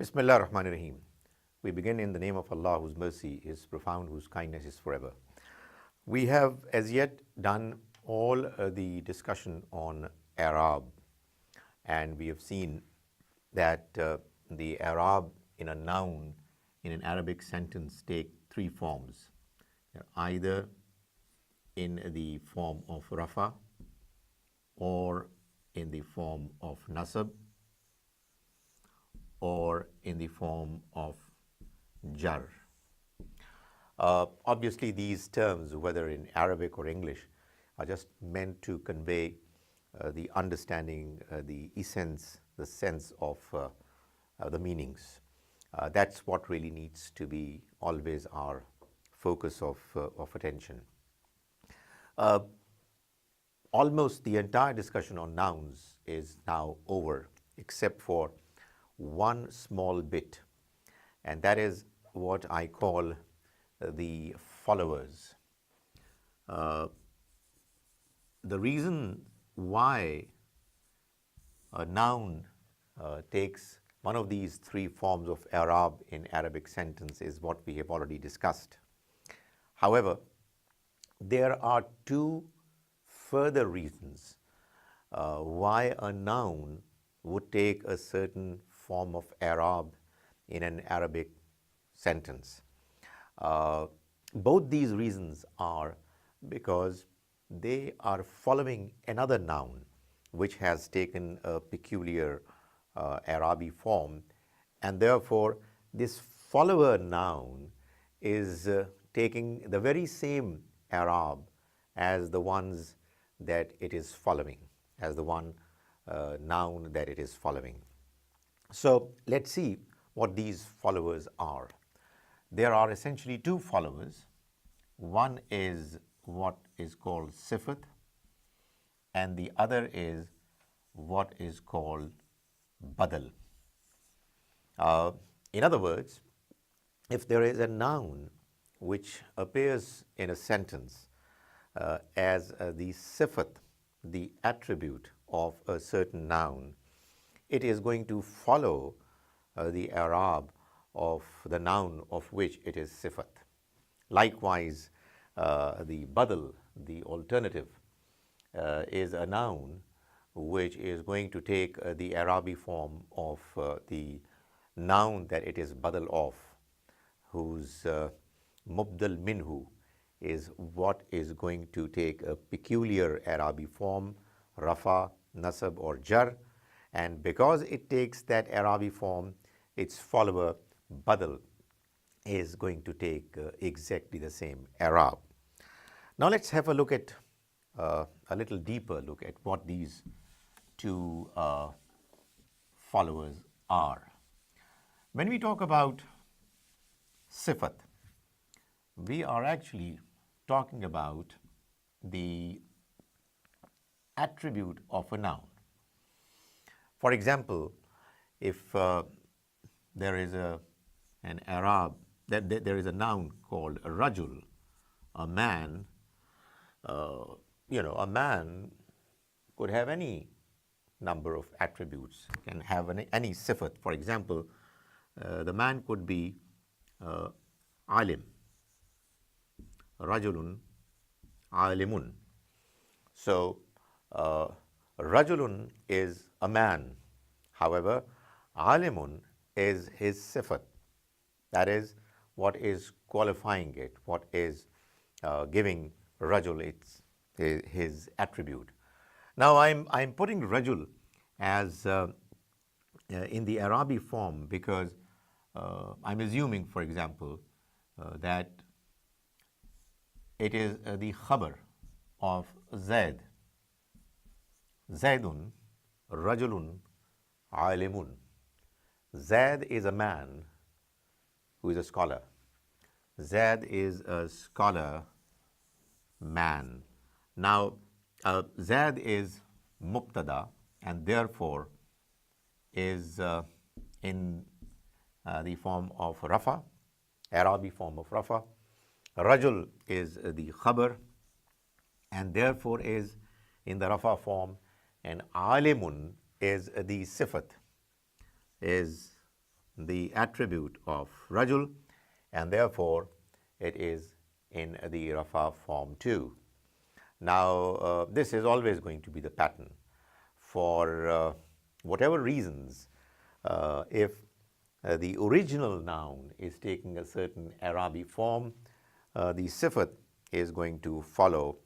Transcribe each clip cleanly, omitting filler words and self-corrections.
Bismillah ar-Rahman ar-Rahim. We begin in the name of Allah, whose mercy is profound, whose kindness is forever. We have as yet done all the discussion on Arab, and we have seen that the Arab in a noun in an Arabic sentence take three forms, either in the form of rafa or in the form of nasab or in the form of jar. Obviously, these terms, whether in Arabic or English, are just meant to convey the understanding, the essence, the sense of the meanings. That's what really needs to be always our focus of attention. Almost the entire discussion on nouns is now over, except for one small bit, and that is what I call the followers. The reason why a noun takes one of these three forms of Arab in Arabic sentence is what we have already discussed. However, there are two further reasons why a noun would take a certain form of Arab in an Arabic sentence. Both these reasons are because they are following another noun which has taken a peculiar Arabic form, and therefore this follower noun is taking the very same Arab as the ones that it is following, as the one noun that it is following. So let's see what these followers are. There are essentially two followers. One is what is called sifat, and the other is what is called badal. In other words, if there is a noun which appears in a sentence as the sifat, the attribute of a certain noun, it is going to follow the Arab of the noun of which it is sifat. Likewise, the badal, the alternative, is a noun which is going to take the Arabic form of the noun that it is badal of, whose mubdal minhu is what is going to take a peculiar Arabic form, rafa, nasab or jar, and because it takes that Arabic form, its follower badal is going to take exactly the same Arab. Now let's have a look at a little deeper look at what these two followers are. When we talk about sifat, we are actually talking about the attribute of a noun. For example, if there is an Arab, there is a noun called a rajul, a man. A man could have any number of attributes, can have any sifat. For example, the man could be alim, rajulun, alimun. So, rajulun is a man. However, alimun is his sifat. That is what is qualifying it, what is giving rajul his attribute. Now I'm putting rajul as in the Arabic form because I'm assuming, for example, that it is the khabar of Zaid. Zaidun, rajulun, alimun. Zaid is a man who is a scholar. Zaid is a scholar man. Now, Zaid is mubtada and therefore is in the form of rafa, Arabic form of rafa. Rajul is the khabar and therefore is in the rafa form, and alimun is the sifat, is the attribute of rajul, and therefore it is in the rafa form too. Now, this is always going to be the pattern. For whatever reasons, if the original noun is taking a certain Arabic form, the sifat is going to follow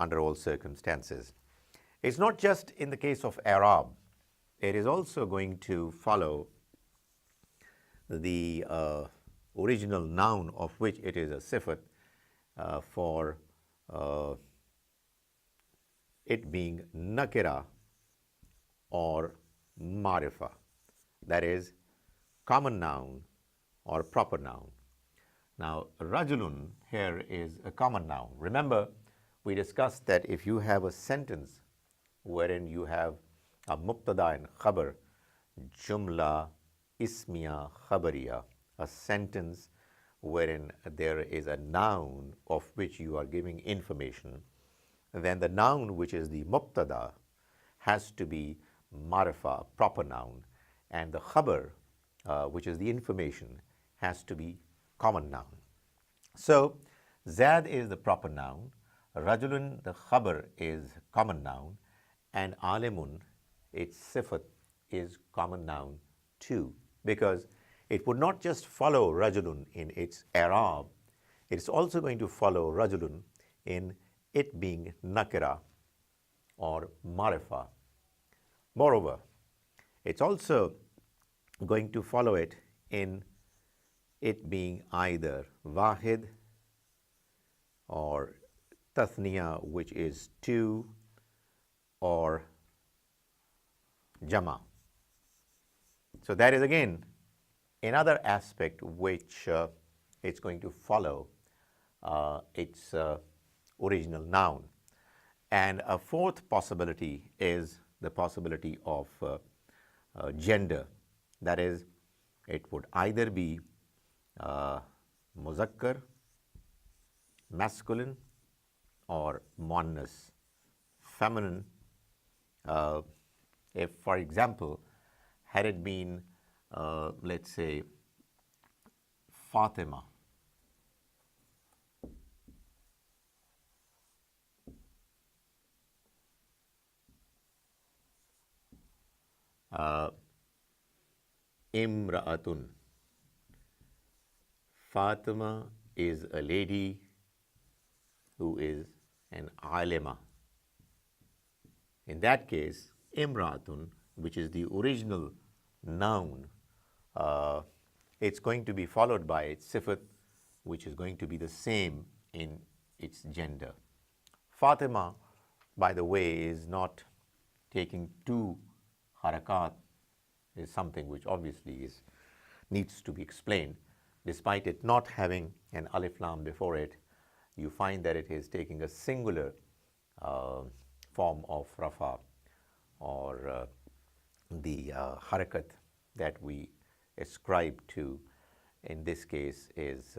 under all circumstances. It's not just in the case of Arab, it is also going to follow the original noun of which it is a sifat for it being nakira or marifa, that is common noun or proper noun. Now, rajulun here is a common noun. Remember, we discussed that if you have a sentence wherein you have a mubtada and khabar, jumla ismiya khabariya, a sentence wherein there is a noun of which you are giving information, then the noun which is the mubtada has to be marifa, proper noun, and the khabar, which is the information, has to be common noun. So, Zad is the proper noun, Rajulun, the khabar, is common noun, and Alimun, its sifat, is common noun too, because it would not just follow Rajulun in its Arab, it's also going to follow Rajulun in it being nakira or marifa. Moreover, it's also going to follow it in it being either wahid or tathniya, which is two, or jama. So that is again another aspect which it's going to follow its original noun. And a fourth possibility is the possibility of gender. That is, it would either be muzakkar, masculine, or muannas, feminine. If, for example, had it been, let's say, Fatima, Imra'atun. Fatima is a lady who is an alima. In that case, Imra'atun, which is the original noun, it's going to be followed by its sifat, which is going to be the same in its gender. Fatima, by the way, is not taking two harakat, is something which obviously needs to be explained. Despite it not having an alif lam before it, you find that it is taking a singular form of rafa, or the harakat that we ascribe to, in this case, is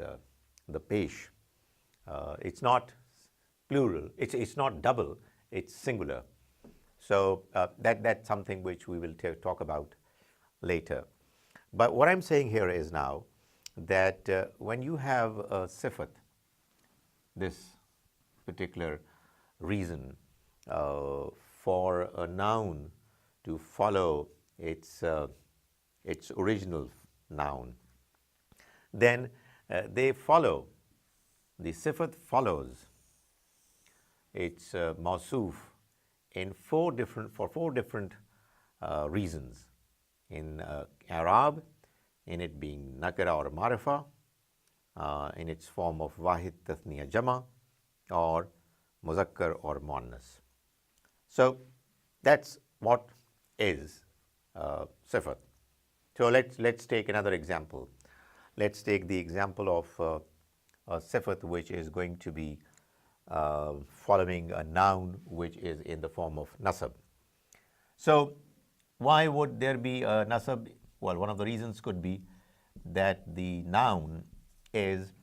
the pesh. It's not plural, it's not double, it's singular. So that's something which we will talk about later. But what I'm saying here is now that when you have a sifat, this particular reason for a noun to follow its original noun, then they follow, the sifat follows its mawsuf in four different reasons. In Arab, in it being nakira or marifa, in its form of wahid, tathniya, jama, or muzakkar or muannas. So that's what is sifat. So let's take another example. Let's take the example of a sifat which is going to be following a noun which is in the form of nasab. So why would there be a nasab? Well, one of the reasons could be that the noun is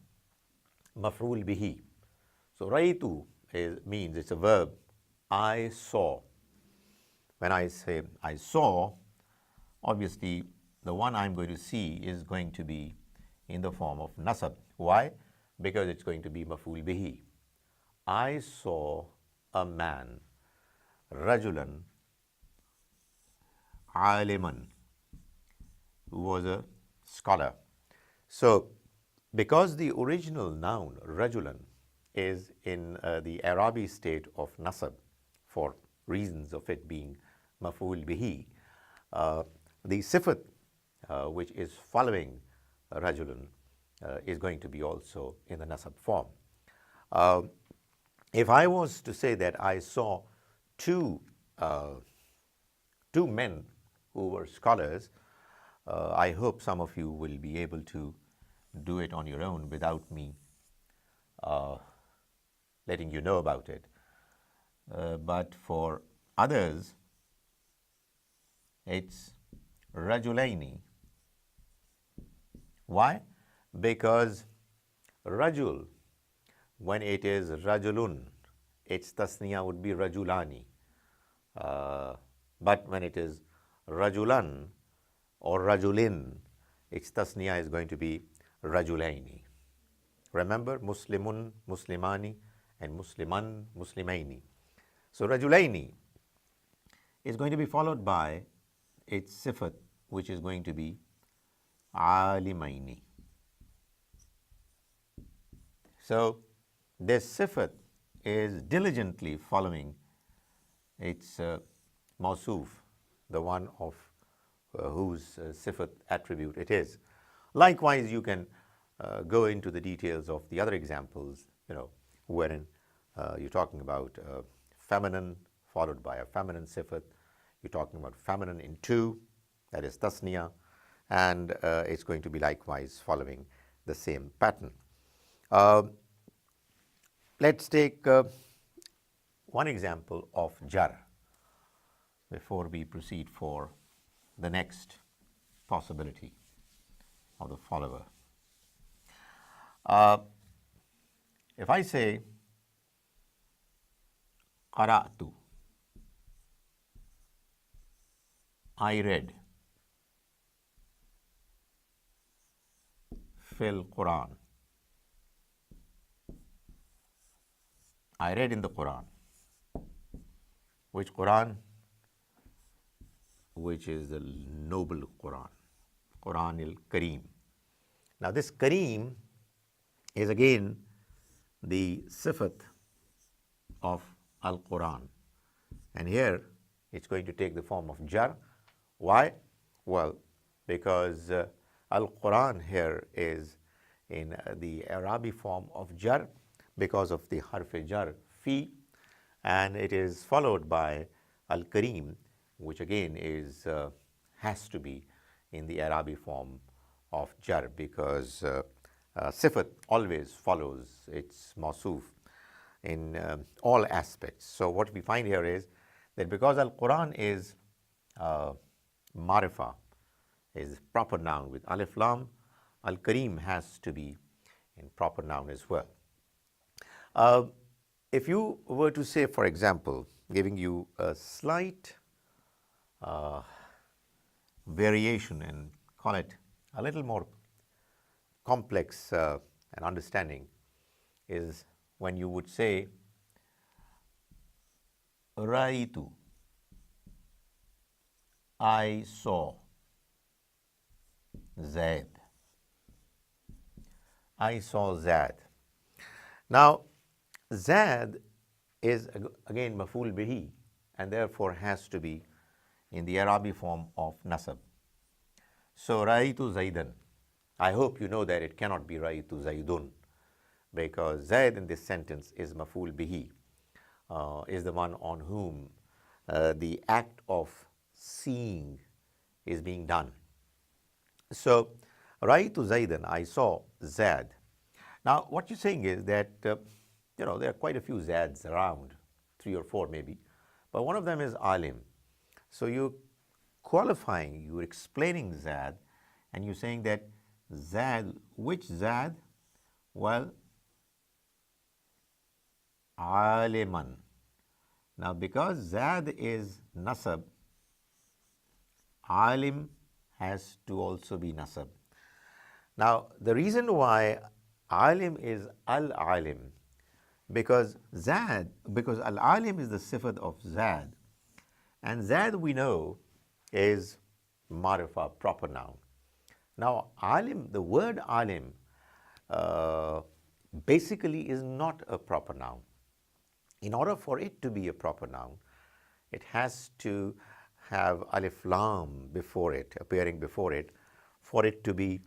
maf'ul bihi. So raitu means, it's a verb, I saw. When I say I saw, obviously the one I'm going to see is going to be in the form of nasab. Why? Because it's going to be maf'ul bihi. I saw a man, rajulan, aliman, who was a scholar. So, because the original noun, rajulan, is in the Arabi state of nasab, for reasons of it being maf'ul bihi, the sifat, which is following rajulan, is going to be also in the nasab form. If I was to say that I saw two men who were scholars, I hope some of you will be able to do it on your own without me letting you know about it. But for others, it's rajulaini. Why? Because rajul, when it is rajulun, its tasniya would be rajulani. But when it is rajulan or rajulin, its tasniya is going to be rajulaini. Remember, muslimun, muslimani, and musliman, muslimaini. So rajulaini is going to be followed by its sifat, which is going to be alimaini. So this sifat is diligently following its mawsuf, the one of whose sifat attribute it is. Likewise, you can go into the details of the other examples, wherein you're talking about feminine followed by a feminine sifat. You're talking about feminine in two, that is tasniya, and it's going to be likewise following the same pattern. Let's take one example of jar before we proceed for the next possibility of the follower. If I say qara'tu, I read fil Quran, I read in the Quran. Which Quran? Which is the noble Quran, Quran al-Kareem. Now this Kareem is again the sifat of al-Quran, and here it's going to take the form of jar. Why? Well, because al-Quran here is in the Arabic form of jar because of the harf-e-jar fi, and it is followed by al-Kareem, which again is has to be in the Arabic form of jar because sifat always follows its mawsuf in all aspects. So what we find here is that because al-Quran is marifa, is proper noun with alif lam, al-Kareem has to be in proper noun as well. If you were to say, for example, giving you a slight variation and call it a little more complex and understanding, is when you would say Raitu, I saw Zaid. I saw Zaid. Now, Zaid is again maf'ul bihi and therefore has to be in the Arabic form of nasab. So, Raitu Zaidan. I hope you know that it cannot be Raitu Zaidun because Zaid in this sentence is maf'ul bihi, is the one on whom the act of seeing is being done. So, Raitu Zaidan, I saw Zaid. Now, what you're saying is that, there are quite a few Zaids around, 3 or 4 maybe, but one of them is Alim. So, you're qualifying, you're explaining Zaid, and you're saying that Zaid, which Zaid? Well, Aliman. Now, because Zaid is nasab, Alim has to also be nasab. Now, the reason why alim is al-alim, because al-alim is the sifat of zad, and zad we know is marifa, proper noun. Now, alim, the word alim basically is not a proper noun. In order for it to be a proper noun, it has to have alif lam before it, appearing before it, for it to be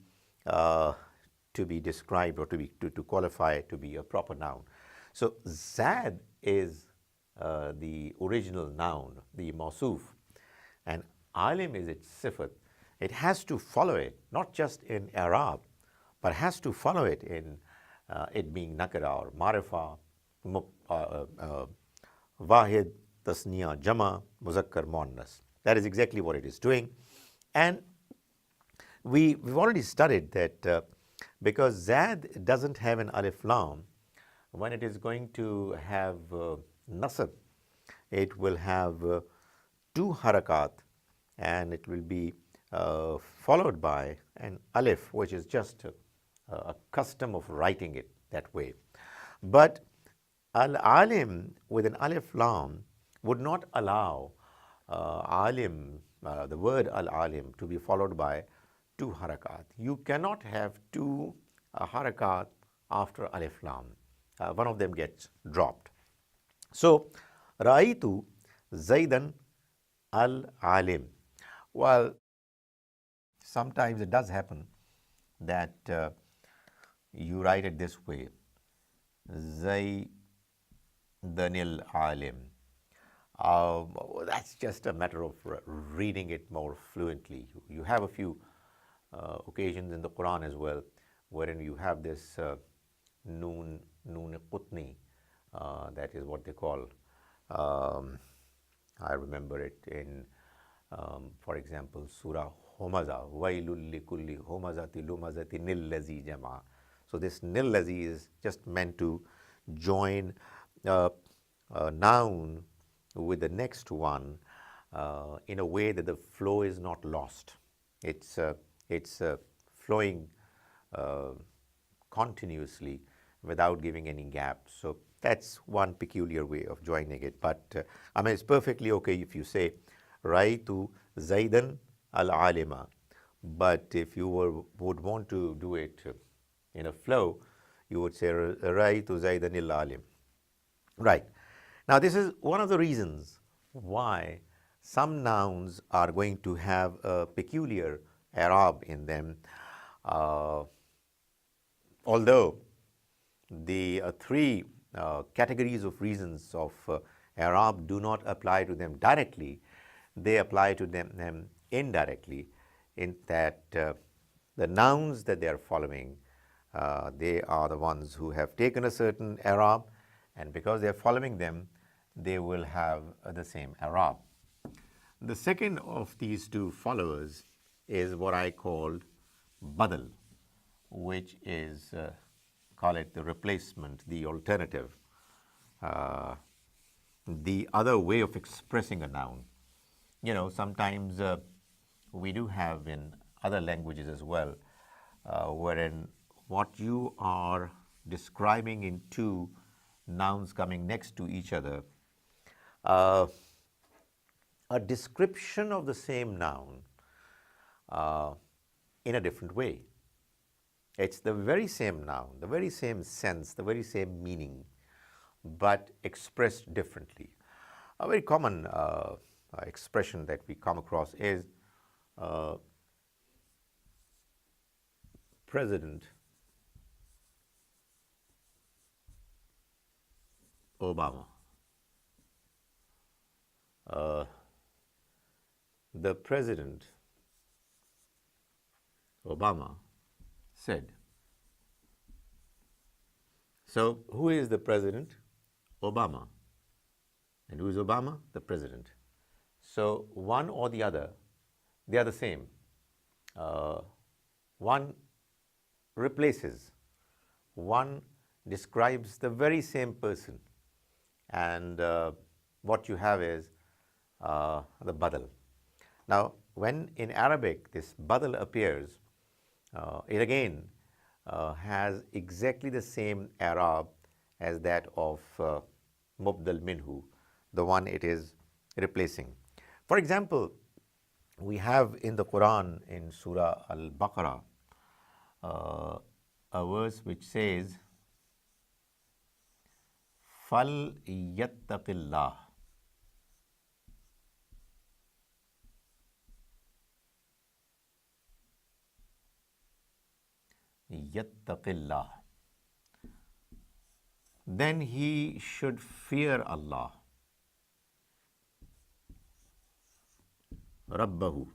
described or to qualify to be a proper noun. So Zad is the original noun, the mawsuf, and alim is its sifat. It has to follow it, not just in Arab, but has to follow it in it being nakara or marifa, wahid, tasniya, jama, muzakkar, muannas. That is exactly what it is doing. And we've already studied that because Zad doesn't have an alif lam, when it is going to have nasab, it will have two harakat, and it will be followed by an alif, which is just a custom of writing it that way. But al-alim with an alif lam would not allow alim, the word al-alim, to be followed by two harakat. You cannot have two harakat after alif lam. One of them gets dropped. So, Ra'aytu Zaidan al-alim. Well, sometimes it does happen that you write it this way, Zaidan al-alim. That's just a matter of reading it more fluently. You have a few occasions in the Quran as well, wherein you have this noon qutni, that is what they call. I remember it in, for example, Surah Homaza, Wailul likulli homazati lumazati nillazi jama. So this nillazi is just meant to join a noun with the next one in a way that the flow is not lost. It's flowing continuously without giving any gap. So that's one peculiar way of joining it. But I mean, it's perfectly okay if you say Raitu Zaidan al-alima. But if you would want to do it in a flow, you would say Raitu Zaidan al-alim. Right. Now, this is one of the reasons why some nouns are going to have a peculiar Arab in them, although the three categories of reasons of Arab do not apply to them directly. They apply to them indirectly, in that the nouns that they are following, they are the ones who have taken a certain Arab, and because they are following them, they will have the same Arab. The second of these two followers is what I called badal, which is, call it the replacement, the alternative, the other way of expressing a noun. You know, sometimes we do have in other languages as well, wherein what you are describing in two nouns coming next to each other, a description of the same noun in a different way. It's the very same noun, the very same sense, the very same meaning, but expressed differently. A very common expression that we come across is President Obama. The President Obama said. So, who is the President? Obama. And who is Obama? The President. So, one or the other, they are the same. One replaces, one describes the very same person, and what you have is the badal. Now, when in Arabic this badal appears, it again has exactly the same i'rab as that of mubdal minhu, the one it is replacing. For example, we have in the Quran in Surah Al-Baqarah a verse which says, Fal yattaqillah. Yattaqillah. Then he should fear Allah. Rabbahu,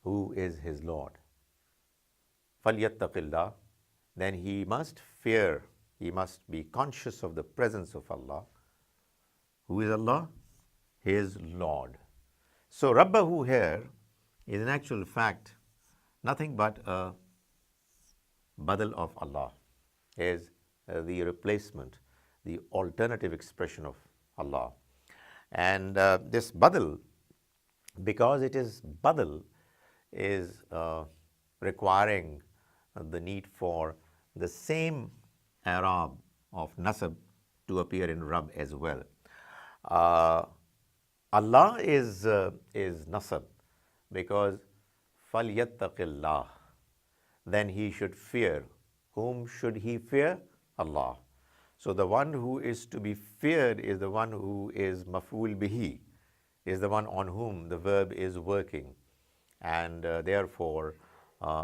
who is his Lord. فَلْيَتَّقِ, then he must fear, he must be conscious of the presence of Allah. Who is Allah? His Lord. So Rabbahu here is in actual fact nothing but a badal of Allah, is the replacement, the alternative expression of Allah. And this badal, because it is badal, is requiring the need for the same i'rab of nasab to appear in rab as well. Allah is nasab because فَلْيَتَّقِ, then he should fear. Whom should he fear? Allah. So the one who is to be feared is the one who is maf'ul bihi, is the one on whom the verb is working, and therefore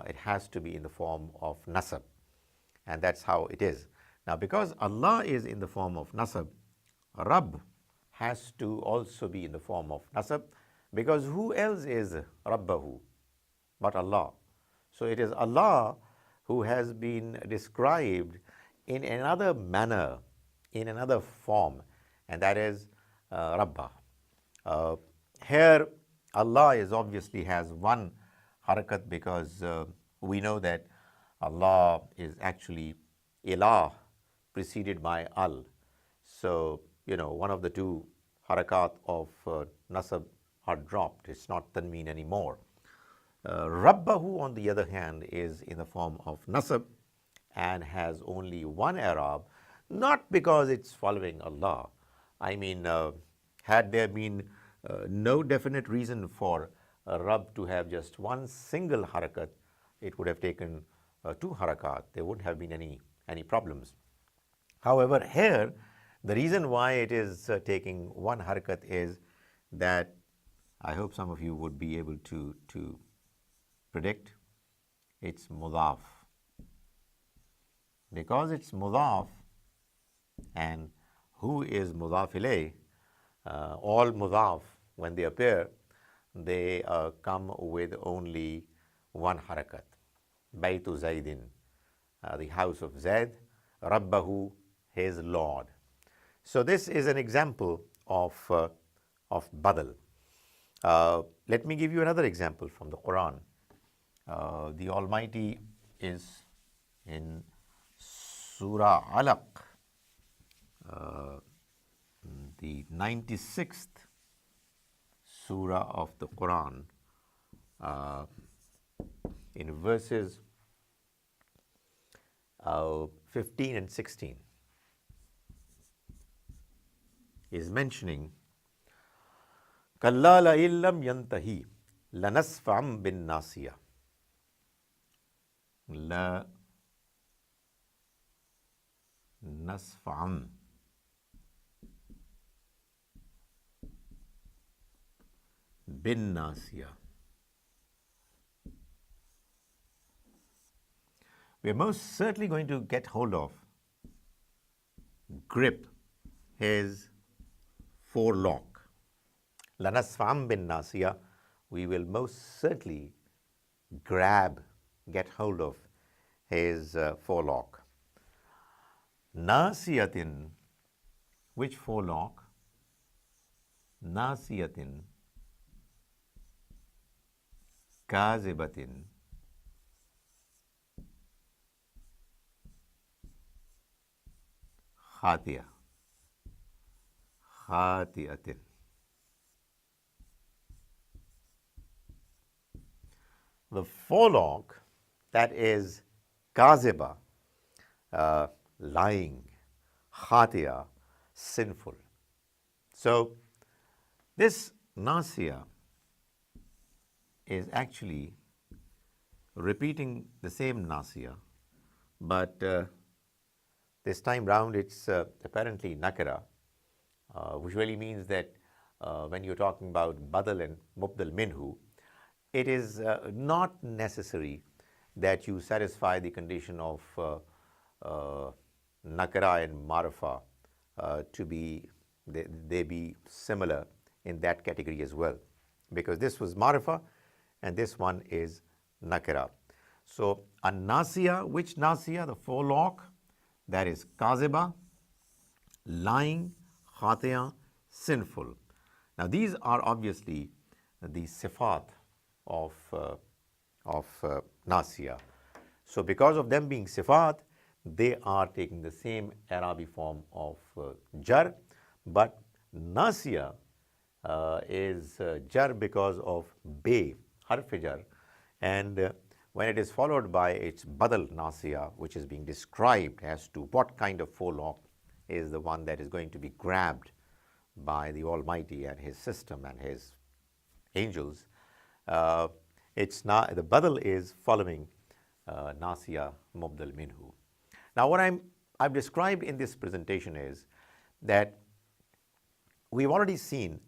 it has to be in the form of nasab, and that's how it is. Now because Allah is in the form of nasab, Rabb has to also be in the form of nasab, because who else is Rabbahu but Allah? So it is Allah who has been described in another manner, in another form, and that is Rabbah. Here Allah is obviously has one harakat, because we know that Allah is actually ilah preceded by al. So, one of the two harakat of nasab are dropped. It's not tanween anymore. Rabbahu, on the other hand, is in the form of nasab and has only one i'rab, not because it's following Allah. I mean, had there been no definite reason for Rabb to have just one single harakat, it would have taken two harakat. There wouldn't have been any problems. However, here, the reason why it is taking one harakat is that I hope some of you would be able to predict. It's mudaf. Because it's mudaf, and who is mudaf ilayh, all mudaf, when they appear, they come with only one harakat. Baytu Zaydin, the house of Zayd. Rabbahu, his Lord. So this is an example of badal. Let me give you another example from the Quran. The Almighty is in Surah Alaq, the 96th surah of the Quran, in verses 15 and 16, is mentioning Kalla la'in lam yantahi lanasfa'an bin nasiya. La nasfa'an bin nasiya. We are most certainly going to get hold of, grip his forelock. Lanasfa'an bin nasiya, we will most certainly grab, get hold of his forelock. Nasiyatin, which forelock? Nasiyatin kazibatin khatiya, khatiatin. the forelock, that is kaziba, lying, khatia, sinful. So this nasiya is actually repeating the same nasiya, but this time round it's apparently nakara, which really means that when you're talking about badal and mubdal minhu, it is not necessary that you satisfy the condition of nakara and marifa to be, they be similar in that category as well, because this was marifa and this one is nakara. So a nasiya, which nasiya? The forelock, that is kaziba, lying, khatia, sinful. Now these are obviously the sifat of nasiya. So because of them being sifat, they are taking the same Arabic form of jar, but nasiya is jar because of bay, harf jar, and when it is followed by its badal nasiya, which is being described as to what kind of forelock is the one that is going to be grabbed by the Almighty and His system and His angels, it's not, the badal is following nasiya mubdal minhu. Now what I've described in this presentation is that we've already seen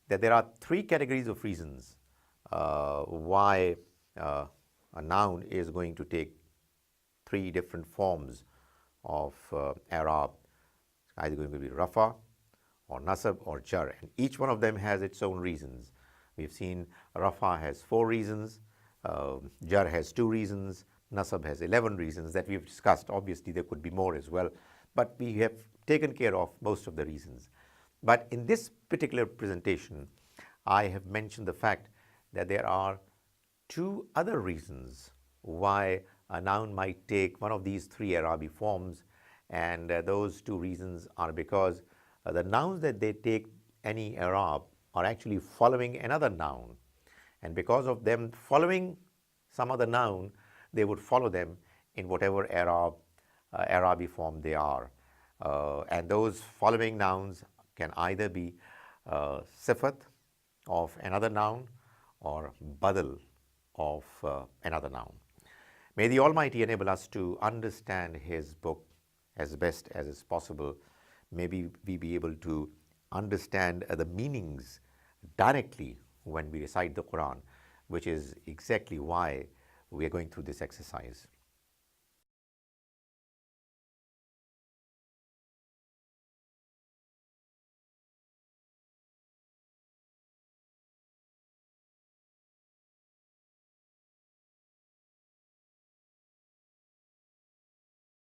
that there are three categories of reasons why a noun is going to take three different forms of Arab, either going to be rafa or nasab or jar, and each one of them has its own reasons. We've seen rafa has 4 reasons, jar has 2 reasons, nasab has 11 reasons that we've discussed. Obviously there could be more as well, but we have taken care of most of the reasons. But in this particular presentation, I have mentioned the fact that there are 2 other reasons why a noun might take one of these 3 Arabic forms, and those 2 reasons are because the nouns that they take any Arab are actually following another noun, and because of them following some other noun, they would follow them in whatever Arabic form they are, and those following nouns can either be sifat of another noun or badal of another noun. May the Almighty enable us to understand His book as best as is possible. Maybe we be able to understand the meanings directly when we recite the Quran, which is exactly why we are going through this exercise.